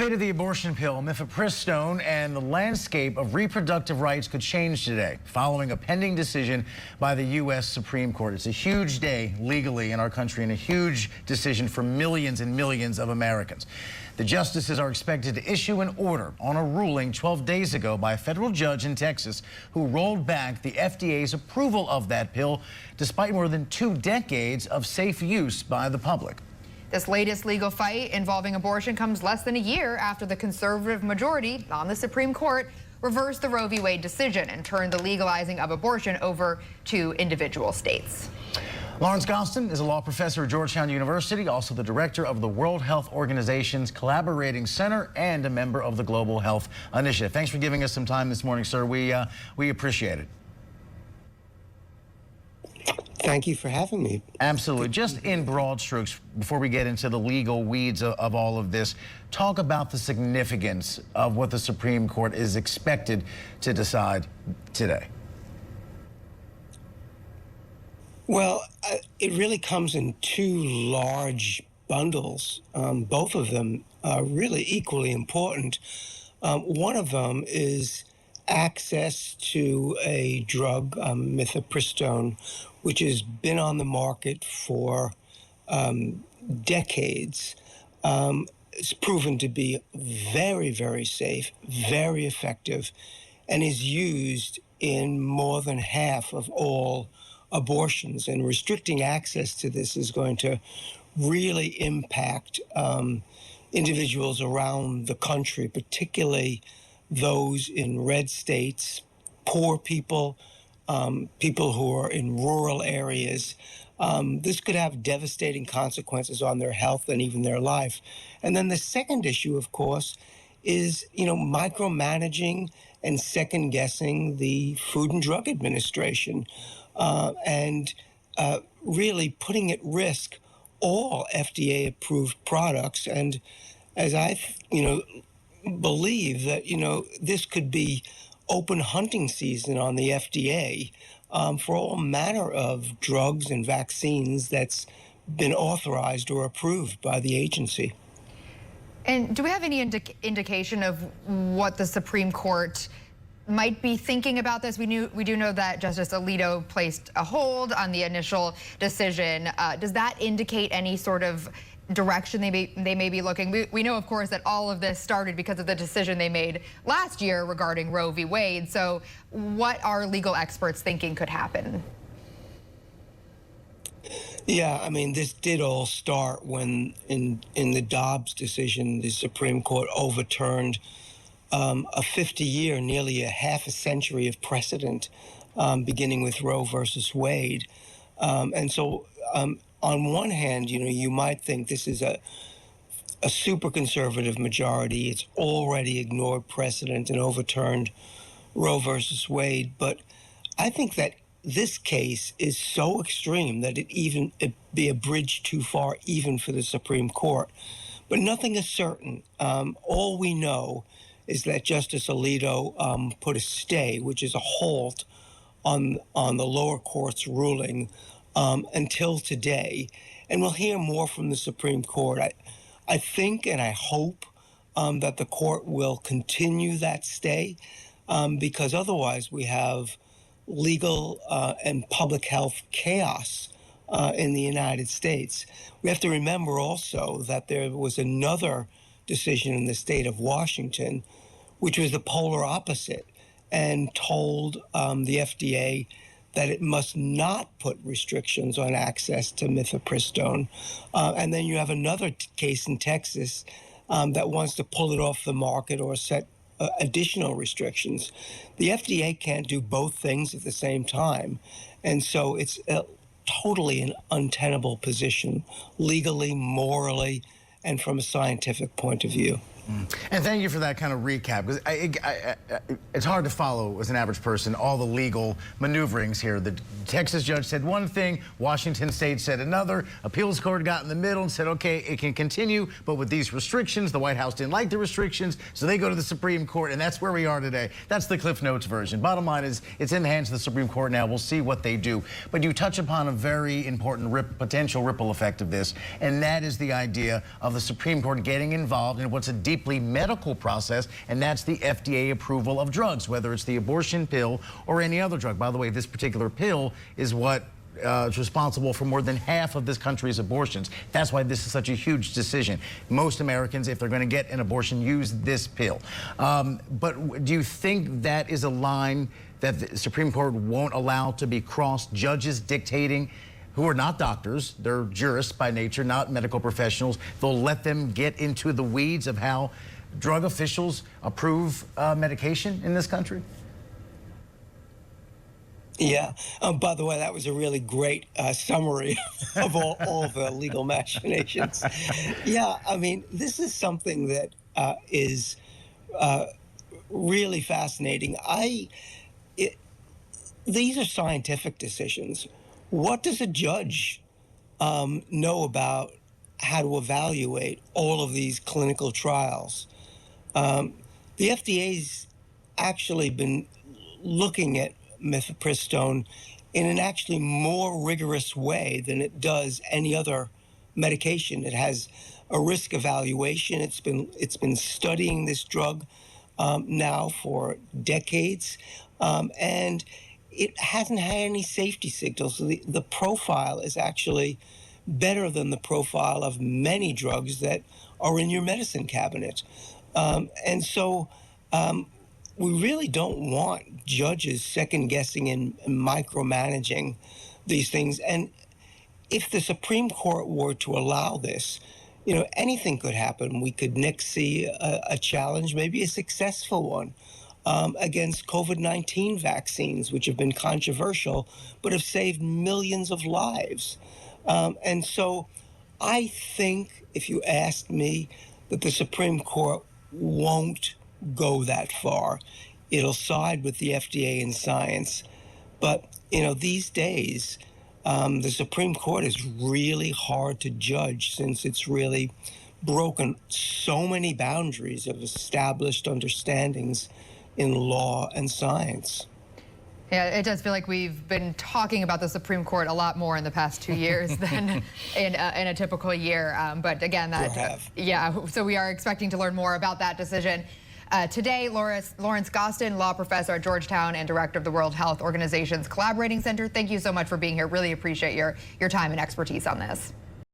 The fate of the abortion pill, mifepristone, and the landscape of reproductive rights could change today following a pending decision by the U.S. Supreme Court. It's a huge day legally in our country and a huge decision for millions and millions of Americans. The justices are expected to issue an order on a ruling 12 days ago by a federal judge in Texas who rolled back the FDA's approval of that pill despite more than 2 decades of safe use by the public. This latest legal fight involving abortion comes less than a year after the conservative majority on the Supreme Court reversed the Roe v. Wade decision and turned the legalizing of abortion over to individual states. Lawrence Gostin is a law professor at Georgetown University, also the director of the World Health Organization's Collaborating Center and a member of the Global Health Initiative. Thanks for giving us some time this morning, sir. We appreciate it. Thank you for having me. Absolutely. Just in broad strokes, before we get into the legal weeds of all of this, talk about the significance of what the Supreme Court is expected to decide today. Well, it really comes in 2 large bundles. Both of them are really equally important. One of them is access to a drug, mifepristone, which has been on the market for decades. It's proven to be very, very safe, very effective, and is used in more than half of all abortions. And restricting access to this is going to really impact individuals around the country, particularly those in red states, poor people, people who are in rural areas. This could have devastating consequences on their health and even their life. And then the second issue, of course, is, micromanaging and second-guessing the Food and Drug Administration and really putting at risk all FDA-approved products. And as I, believe that, this could be open hunting season on the FDA for all manner of drugs and vaccines that's been authorized or approved by the agency. And do we have any indication of what the Supreme Court might be thinking about this? We do know that Justice Alito placed a hold on the initial decision. Does that indicate any sort of direction they may be looking? We know, of course, that all of this started because of the decision they made last year regarding Roe v. Wade. So what are legal experts thinking could happen? Yeah, this did all start when in the Dobbs decision, the Supreme Court overturned a 50-year, nearly a half a century of precedent, beginning with Roe versus Wade. And so on one hand, you might think this is a super conservative majority. It's already ignored precedent and overturned Roe versus Wade. But I think that this case is so extreme that it'd be a bridge too far even for the Supreme Court. But nothing is certain. All we know is that Justice Alito put a stay, which is a halt, on the lower court's ruling until today. And we'll hear more from the Supreme Court. I think and I hope that the court will continue that stay because otherwise we have legal and public health chaos in the United States. We have to remember also that there was another decision in the state of Washington, which was the polar opposite, and told the FDA that it must not put restrictions on access to mifepristone. And then you have another case in Texas that wants to pull it off the market or set additional restrictions. The FDA can't do both things at the same time. And so it's totally an untenable position, legally, morally, and from a scientific point of view. And thank you for that kind of recap, because it's hard to follow as an average person all the legal maneuverings here. The Texas judge said one thing, Washington State said another, appeals court got in the middle and said, okay, it can continue, but with these restrictions. The White House didn't like the restrictions, so they go to the Supreme Court, and that's where we are today. That's the Cliff Notes version. Bottom line is, it's in the hands of the Supreme Court now. We'll see what they do. But you touch upon a very important potential ripple effect of this, and that is the idea of the Supreme Court getting involved in what's a deep deeply medical process, and that's the FDA approval of drugs, whether it's the abortion pill or any other drug. By the way, this particular pill is what is responsible for more than half of this country's abortions. That's why this is such a huge decision. Most Americans, if they're going to get an abortion, use this pill. But do you think that is a line that the Supreme Court won't allow to be crossed? Judges dictating, who are not doctors, they're jurists by nature, not medical professionals. They'll let them get into the weeds of how drug officials approve medication in this country? Yeah. By the way, that was a really great summary of all the legal machinations. Yeah, I mean, this is something that is really fascinating. These are scientific decisions. What does a judge know about how to evaluate all of these clinical trials? The FDA's actually been looking at mifepristone in an actually more rigorous way than it does any other medication. It has a risk evaluation. It's been studying this drug now for decades, and it hasn't had any safety signals. So the profile is actually better than the profile of many drugs that are in your medicine cabinet. And so we really don't want judges second-guessing and micromanaging these things. And if the Supreme Court were to allow this, you know, anything could happen. We could next see a challenge, maybe a successful one, against COVID-19 vaccines, which have been controversial, but have saved millions of lives. And so I think, if you asked me, that the Supreme Court won't go that far. It'll side with the FDA and science. But, you know, these days, the Supreme Court is really hard to judge, since it's really broken so many boundaries of established understandings in law and science. Yeah, it does feel like we've been talking about the Supreme Court a lot more in the past 2 years than in a typical year. But again, yeah, so we are expecting to learn more about that decision. Today, Lawrence Gostin, law professor at Georgetown and director of the World Health Organization's Collaborating Center, thank you so much for being here. Really appreciate your time and expertise on this.